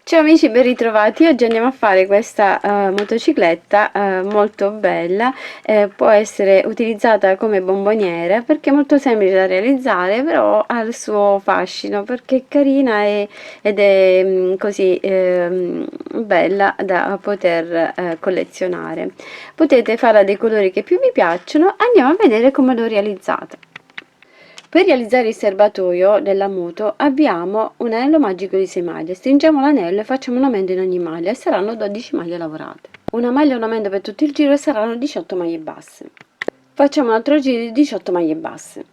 Ciao amici, ben ritrovati. Oggi andiamo a fare questa motocicletta molto bella. Può essere utilizzata come bomboniera perché è molto semplice da realizzare, però ha il suo fascino perché è carina ed è così bella da poter collezionare. Potete farla dei colori che più vi piacciono. Andiamo a vedere come l'ho realizzata. Per realizzare il serbatoio della moto abbiamo un anello magico di 6 maglie, stringiamo l'anello e facciamo un aumento in ogni maglia e saranno 12 maglie lavorate. Una maglia e un aumento per tutto il giro e saranno 18 maglie basse. Facciamo un altro giro di 18 maglie basse.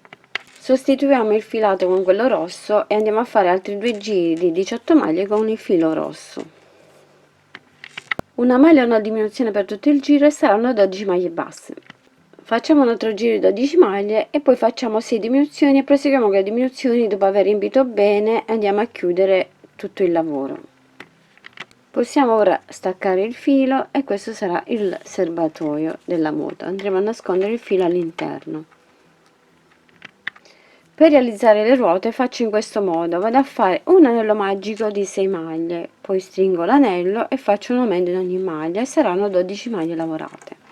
Sostituiamo il filato con quello rosso e andiamo a fare altri due giri di 18 maglie con il filo rosso. Una maglia e una diminuzione per tutto il giro e saranno 12 maglie basse. Facciamo un altro giro di 12 maglie e poi facciamo 6 diminuzioni e proseguiamo con le diminuzioni dopo aver riempito bene e andiamo a chiudere tutto il lavoro. Possiamo ora staccare il filo e questo sarà il serbatoio della moto. Andremo a nascondere il filo all'interno. Per realizzare le ruote faccio in questo modo: vado a fare un anello magico di 6 maglie, poi stringo l'anello e faccio un aumento in ogni maglia e saranno 12 maglie lavorate.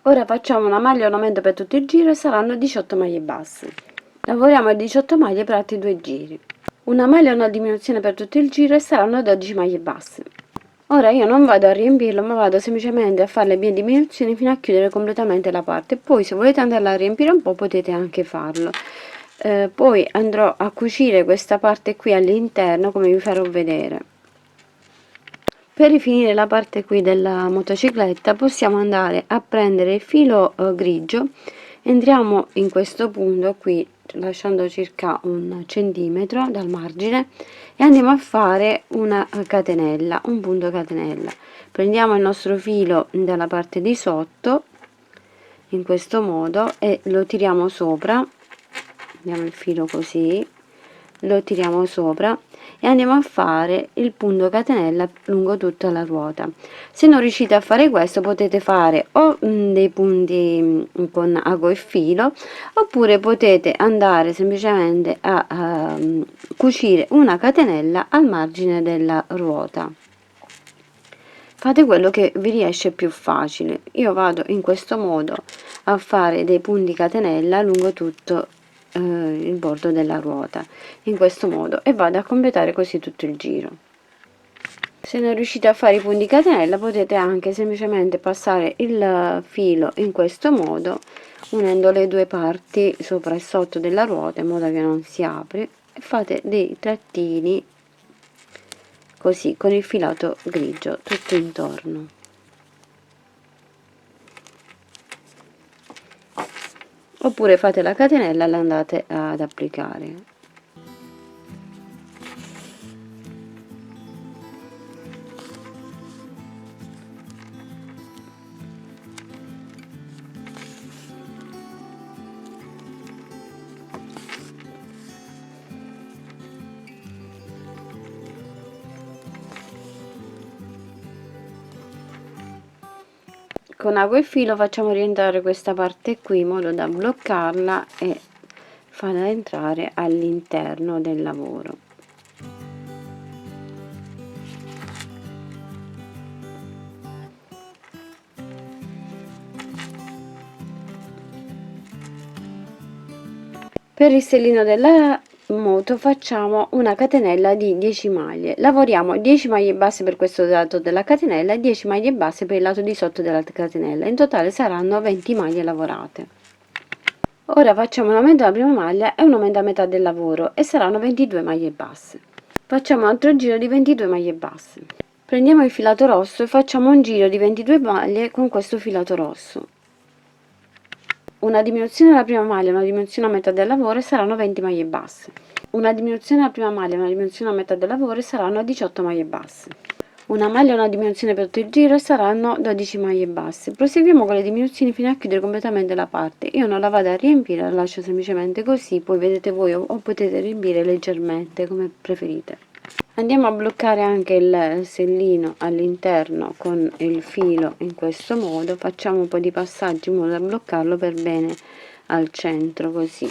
Ora facciamo una maglia e un aumento per tutto il giro e saranno 18 maglie basse. Lavoriamo le 18 maglie per altri due giri. Una maglia e una diminuzione per tutto il giro e saranno 12 maglie basse. Ora io non vado a riempirlo, ma vado semplicemente a fare le mie diminuzioni fino a chiudere completamente la parte. Poi se volete andarla a riempire un po' potete anche farlo. Poi andrò a cucire questa parte qui all'interno, come vi farò vedere. Per rifinire la parte qui della motocicletta possiamo andare a prendere il filo grigio, entriamo in questo punto qui lasciando circa un centimetro dal margine e andiamo a fare una catenella, un punto catenella. Prendiamo il nostro filo dalla parte di sotto in questo modo e lo tiriamo sopra, diamo il filo così, lo tiriamo sopra e andiamo a fare il punto catenella lungo tutta la ruota. Se non riuscite a fare questo potete fare o dei punti con ago e filo, oppure potete andare semplicemente a cucire una catenella al margine della ruota. Fate quello che vi riesce più facile. Io vado in questo modo a fare dei punti catenella lungo tutto il bordo della ruota in questo modo e vado a completare così tutto il giro. Se non riuscite a fare i punti catenella potete anche semplicemente passare il filo in questo modo, unendo le due parti sopra e sotto della ruota in modo che non si apre, e fate dei trattini così con il filato grigio tutto intorno. Oppure fate la catenella e la andate ad applicare. Con ago e filo facciamo rientrare questa parte qui in modo da bloccarla e farla entrare all'interno del lavoro. Per il sellino della moto facciamo una catenella di 10 maglie, lavoriamo 10 maglie basse per questo lato della catenella e 10 maglie basse per il lato di sotto della catenella, in totale saranno 20 maglie lavorate. Ora facciamo un aumento alla prima maglia e un aumento a metà del lavoro e saranno 22 maglie basse. Facciamo un altro giro di 22 maglie basse. Prendiamo il filato rosso e facciamo un giro di 22 maglie con questo filato rosso. Una diminuzione alla prima maglia e una diminuzione a metà del lavoro saranno 20 maglie basse. Una diminuzione alla prima maglia e una diminuzione a metà del lavoro saranno 18 maglie basse. Una maglia e una diminuzione per tutto il giro e saranno 12 maglie basse. Proseguiamo con le diminuzioni fino a chiudere completamente la parte. Io non la vado a riempire, la lascio semplicemente così, poi vedete voi o potete riempire leggermente come preferite. Andiamo a bloccare anche il sellino all'interno con il filo in questo modo, facciamo un po' di passaggi in modo da bloccarlo per bene al centro così.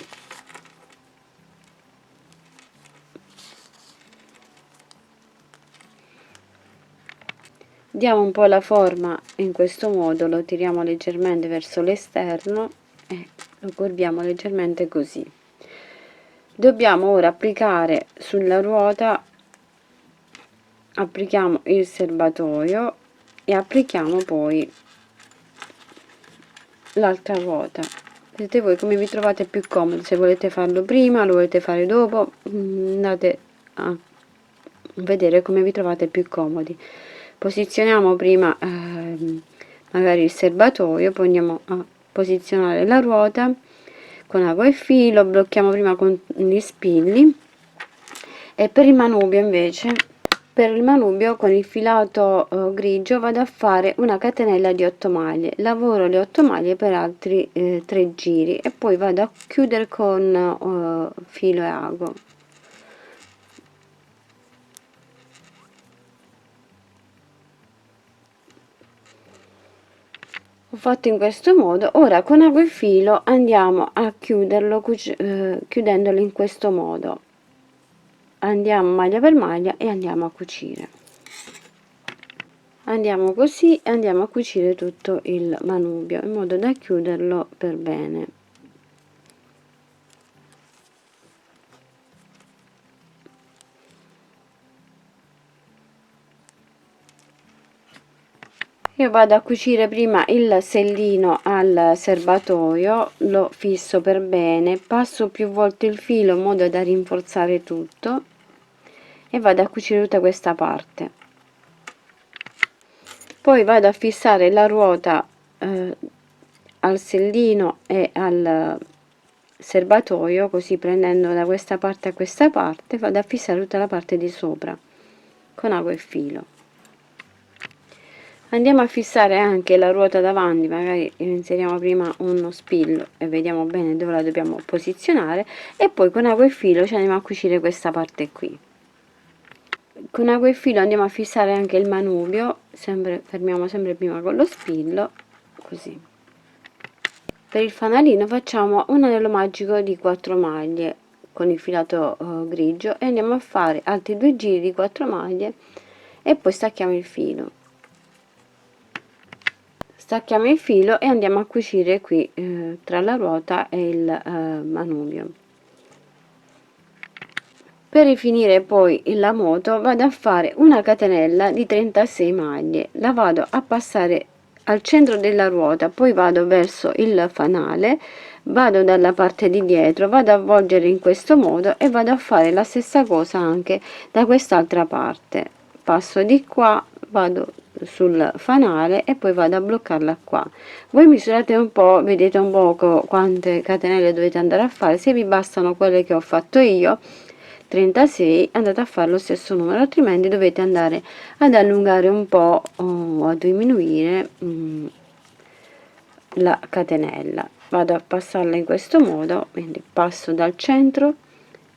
diamo un po' la forma in questo modo, lo tiriamo leggermente verso l'esterno e lo curviamo leggermente così. Dobbiamo ora applicare sulla ruota, applichiamo il serbatoio e applichiamo poi l'altra ruota. Vedete voi come vi trovate più comodo, se volete farlo prima, lo volete fare dopo, andate a vedere come vi trovate più comodi. Posizioniamo prima magari il serbatoio, poi andiamo a posizionare la ruota con ago e filo, blocchiamo prima con gli spilli. E per il manubrio invece, per il manubrio con il filato grigio vado a fare una catenella di 8 maglie, lavoro le 8 maglie per altri 3 giri e poi vado a chiudere con filo e ago. Ho fatto in questo modo. Ora con ago e filo andiamo a chiuderlo chiudendolo in questo modo, andiamo maglia per maglia e andiamo a cucire. Andiamo così e andiamo a cucire tutto il manubrio in modo da chiuderlo per bene. Io vado a cucire prima il sellino al serbatoio, lo fisso per bene, passo più volte il filo in modo da rinforzare tutto e vado a cucire tutta questa parte. Poi vado a fissare la ruota al sellino e al serbatoio, così prendendo da questa parte a questa parte vado a fissare tutta la parte di sopra con ago e filo. Andiamo a fissare anche la ruota davanti, magari inseriamo prima uno spillo e vediamo bene dove la dobbiamo posizionare e poi con ago e filo ci andiamo a cucire questa parte qui. Con ago e filo andiamo a fissare anche il manubrio, fermiamo sempre prima con lo spillo, così. Per il fanalino facciamo un anello magico di 4 maglie con il filato grigio e andiamo a fare altri 2 giri di 4 maglie e poi stacchiamo il filo. Stacchiamo il filo e andiamo a cucire qui tra la ruota e il manubrio. Per rifinire poi la moto vado a fare una catenella di 36 maglie, la vado a passare al centro della ruota, poi vado verso il fanale, vado dalla parte di dietro, vado a avvolgere in questo modo e vado a fare la stessa cosa anche da quest'altra parte. Passo di qua, vado sul fanale e poi vado a bloccarla qua. Voi misurate un po', vedete un poco quante catenelle dovete andare a fare, se vi bastano quelle che ho fatto io 36 andate a fare lo stesso numero, altrimenti dovete andare ad allungare un po' o a diminuire la catenella. Vado a passarla in questo modo, quindi passo dal centro,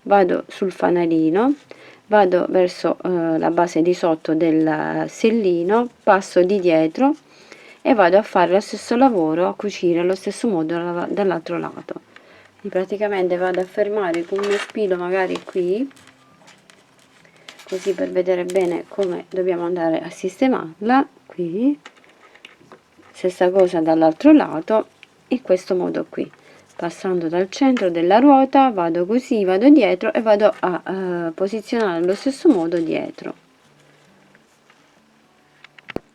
vado sul fanalino, vado verso la base di sotto del sellino, passo di dietro e vado a fare lo stesso lavoro, a cucire allo stesso modo dall'altro lato. E praticamente vado a fermare con uno spillo magari qui, così per vedere bene come dobbiamo andare a sistemarla, qui, stessa cosa dall'altro lato, in questo modo qui. Passando dal centro della ruota vado così, vado dietro e vado a posizionare allo stesso modo dietro.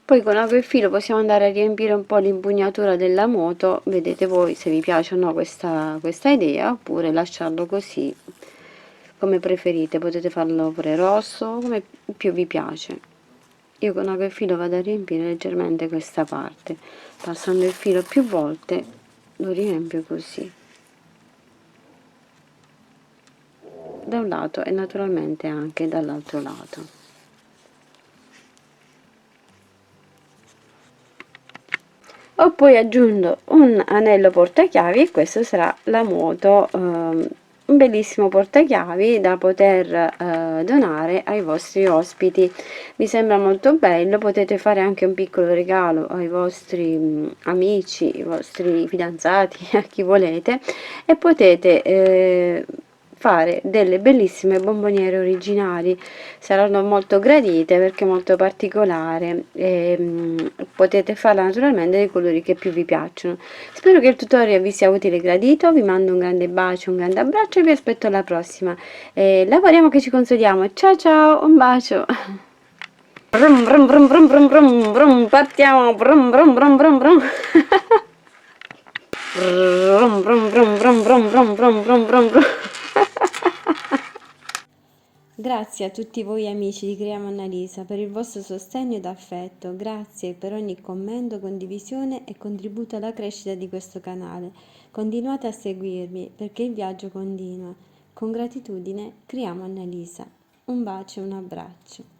Poi con ago e filo possiamo andare a riempire un po' l'impugnatura della moto, vedete voi se vi piace o no questa idea, oppure lasciarlo così come preferite, potete farlo pure rosso, come più vi piace. Io con ago e filo vado a riempire leggermente questa parte, passando il filo più volte lo riempio così. Da un lato e naturalmente anche dall'altro lato. Ho poi aggiunto un anello portachiavi e questo sarà la moto, un bellissimo portachiavi da poter donare ai vostri ospiti. Mi sembra molto bello, potete fare anche un piccolo regalo ai vostri amici, ai vostri fidanzati, a chi volete, e potete fare delle bellissime bomboniere originali. Saranno molto gradite perché è molto particolare e potete farla naturalmente dei colori che più vi piacciono. Spero che il tutorial vi sia utile e gradito, vi mando un grande bacio, un grande abbraccio e vi aspetto alla prossima. Lavoriamo che ci consoliamo, ciao ciao, un bacio! Brum, brum, brum, brum, brum, brum, brum, partiamo! Brum, brum, brum, brum, brum. Brum, brum, brum, brum, brum, brum, brum, brum, brum, brum. Grazie a tutti voi amici di Creiamo Annalisa per il vostro sostegno ed affetto, grazie per ogni commento, condivisione e contributo alla crescita di questo canale. Continuate a seguirmi perché il viaggio continua. Con gratitudine, Creiamo Annalisa. Un bacio e un abbraccio.